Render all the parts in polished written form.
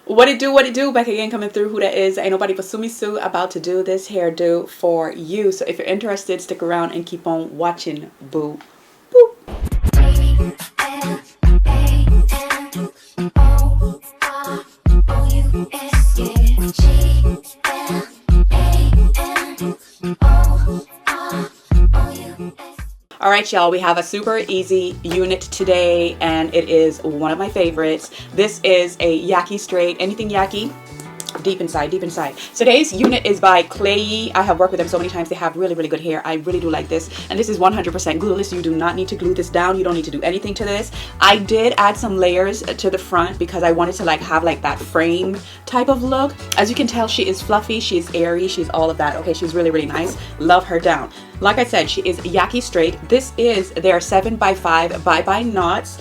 What it do? Back again, coming through. Who that is? Ain't nobody but Sumi Sue about to do this hairdo for you. So if you're interested, stick around and keep on watching. Boo. Boop. Alright y'all, we have a super easy unit today and it is one of my favorites. This is a Yaki straight, anything Yaki, deep inside, deep inside. Today's unit is by Klaiyihair. I have worked with them so many times. They have really, really good hair. I really do like this. And this is 100% glueless. You do not need to glue this down. You don't need to do anything to this. I did add some layers to the front because I wanted to like have like that frame type of look. As you can tell, she is fluffy, she is airy, she's all of that. Okay, she's really, really nice. Love her down. Like I said, she is Yaki straight. This is their 7x5 bye-bye knots.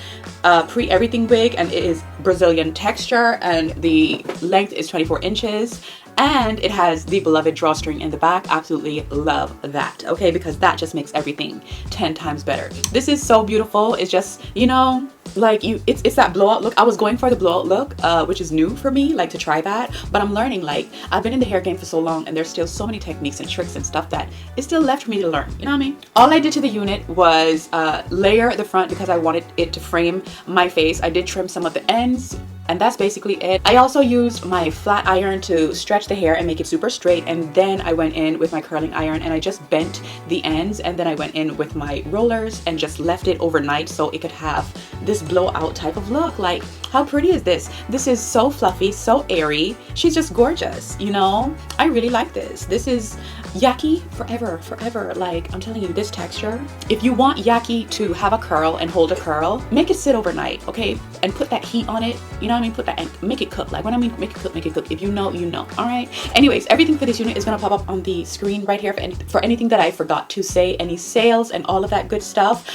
Pre-everything wig, and it is Brazilian texture, and the length is 24 inches, and it has the beloved drawstring in the back. Absolutely love that, okay, because that just makes everything 10 times better. This is so beautiful. It's just, you know, like it's that blowout look. I was going for the blowout look, which is new for me, like to try that, but I'm learning. Like, I've been in the hair game for so long and there's still so many techniques and tricks and stuff that is still left for me to learn, you know what I mean? All I did to the unit was layer the front because I wanted it to frame my face. I did trim some of the ends, and that's basically it. I also used my flat iron to stretch the hair and make it super straight, and then I went in with my curling iron and I just bent the ends, and then I went in with my rollers and just left it overnight so it could have this blowout type of look. Like, how pretty is this? This is so fluffy, so airy. She's just gorgeous, you know? I really like this. This is Yaki forever, forever. Like, I'm telling you, this texture. If you want Yaki to have a curl and hold a curl, make it sit overnight, okay? And put that heat on it, you know what I mean? Put that and make it cook. Like, when I mean make it cook, make it cook. If you know, you know. All right. Anyways, everything for this unit is gonna pop up on the screen right here for anything that I forgot to say, any sales and all of that good stuff.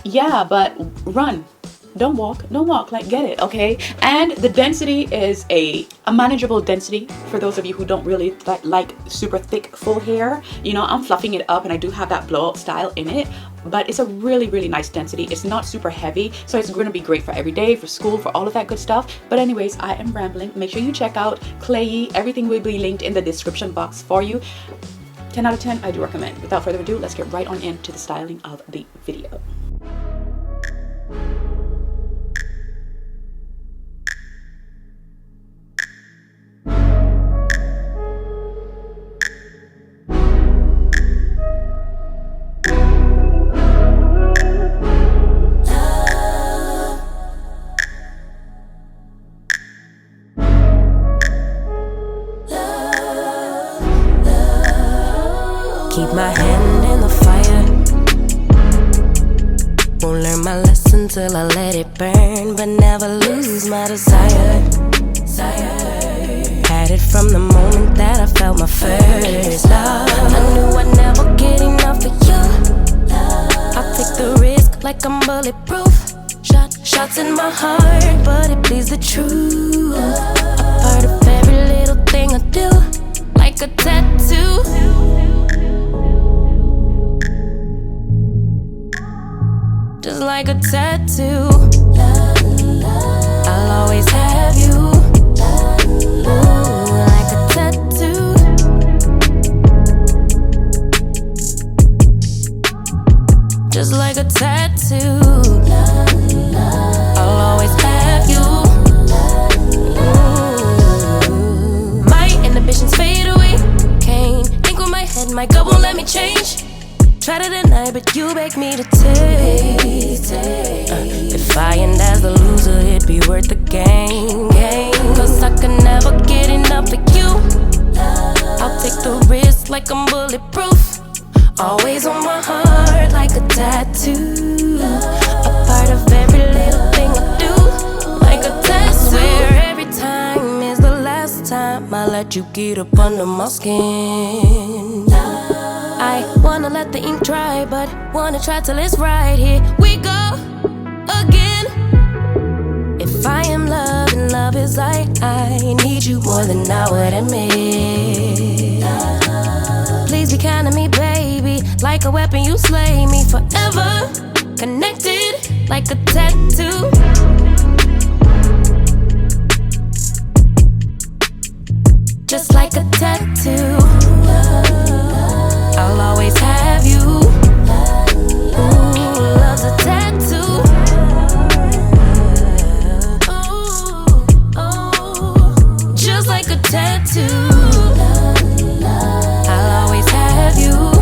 Yeah, but run. Don't walk, like, get it, okay? And the density is a manageable density for those of you who don't really like super thick full hair. You know, I'm fluffing it up and I do have that blowout style in it, but it's a really, really nice density. It's not super heavy, so it's going to be great for every day, for school, for all of that good stuff. But anyways, I am rambling. Make sure you check out Klaiyihair. Everything will be linked in the description box for you. 10 out of 10, I do recommend. Without further ado, let's get right on into the styling of the video. Keep my hand in the fire. Won't learn my lesson till I let it burn, but never lose my desire. Had it from the moment that I felt my first love. I knew I'd never get enough of you. I'll take the risk like I'm bulletproof. Shots in my heart, but it bleeds the truth. A part of every little thing I do, like a tattoo. Just like a tattoo, I'll always have you. Ooh, like a tattoo. Just like a tattoo, I'll always have you. Ooh. My inhibitions fade away. Can't think with my head, my gut won't let me change. Try to deny, but you beg me to taste. If I end as the loser, it'd be worth the game. Cause I can never get enough of you. I'll take the risk like I'm bulletproof. Always on my heart like a tattoo. A part of every little thing I do, like a tattoo. I swear every time is the last time I let you get up under my skin. I wanna let the ink dry, but wanna try till it's right. Here we go again. If I am love and love is I need you more than I would admit. Please be kind to me, baby. Like a weapon, you slay me forever. Connected like a tattoo. tattoo. I'll always have you.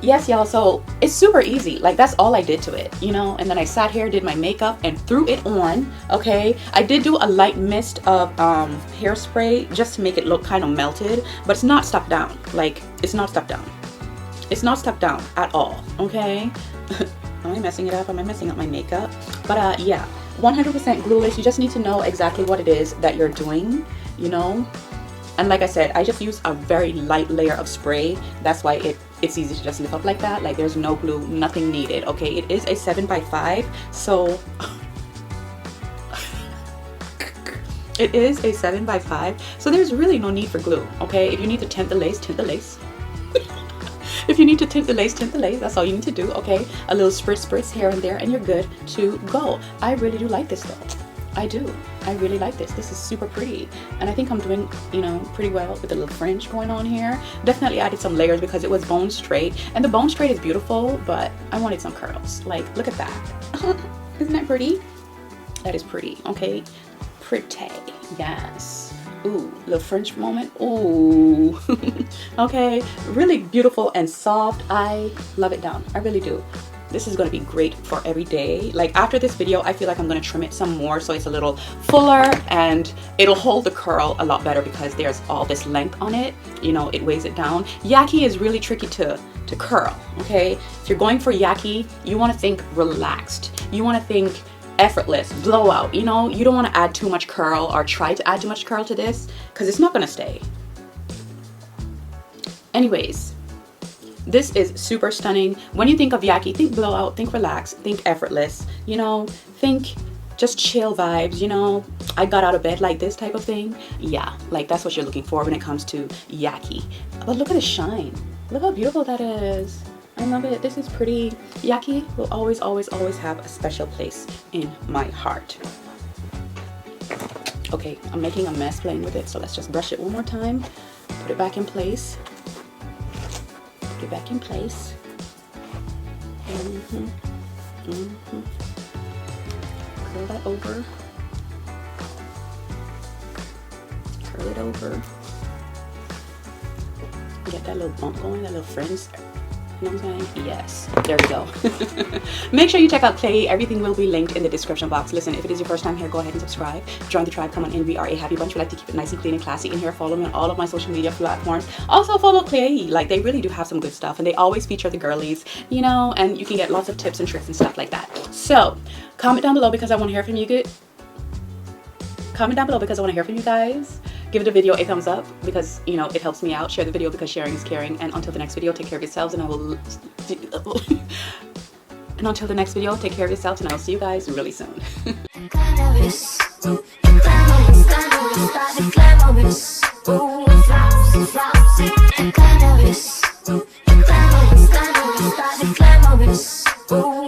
Yes, y'all, so it's super easy. Like, that's all I did to it, you know. And then I sat here, did my makeup, and threw it on. Okay, I did do a light mist of hairspray just to make it look kind of melted, but it's not stuck down. Like, it's not stuck down. It's not stuck down at all. Okay. Am I messing it up? Am I messing up my makeup? But yeah, 100% glueless. You just need to know exactly what it is that you're doing, you know. And like I said, I just use a very light layer of spray. That's why it's easy to just lift up like that. Like, there's no glue, nothing needed. Okay, it is a 7x5, so it is a 7x5, so there's really no need for glue. Okay, if you need to tint the lace, tint the lace. If you need to tint the lace, tint the lace. That's all you need to do. Okay, a little spritz here and there, and you're good to go. I really do like this though. I do. I really like this. This is super pretty. And I think I'm doing, you know, pretty well with the little fringe going on here. Definitely added some layers because it was bone straight. And the bone straight is beautiful, but I wanted some curls. Like, look at that. Isn't that pretty? That is pretty. Okay. Pretty. Yes. Ooh, little fringe moment. Ooh. Okay. Really beautiful and soft. I love it down. I really do. This is going to be great for every day. Like, after this video, I feel like I'm going to trim it some more so it's a little fuller and it'll hold the curl a lot better because there's all this length on it. You know, it weighs it down. Yaki is really tricky to curl, okay? If you're going for Yaki, you want to think relaxed. You want to think effortless, blowout. You know, you don't want to add too much curl or try to add too much curl to this because it's not going to stay. Anyways, this is super stunning. When you think of Yaki, think blowout, think relax, think effortless, you know, think just chill vibes, you know, I got out of bed like this type of thing. Yeah, like that's what you're looking for when it comes to Yaki. But look at the shine. Look how beautiful that is. I love it. This is pretty. Yaki will always, always, always have a special place in my heart. Okay, I'm making a mess playing with it, so let's just brush it one more time. Put it back in place. Put it back in place. Curl that over. Curl it over. Get that little bump going, that little fringe. You know what I'm saying? Yes. There we go. Make sure you check out Klaiyihair. Everything will be linked in the description box. Listen, if it is your first time here, go ahead and subscribe. Join the tribe. Come on in. We are a happy bunch. We like to keep it nice and clean and classy in here. Follow me on all of my social media platforms. Also follow Klaiyihair. Like, they really do have some good stuff, and they always feature the girlies, you know, and you can get lots of tips and tricks and stuff like that. So comment down below because I want to hear from you. Comment down below because I want to hear from you guys. Give the video a thumbs up because, you know, it helps me out. Share the video because sharing is caring. And until the next video, take care of yourselves, and I will and until the next video, take care of yourselves, and I will see you guys really soon. Ooh.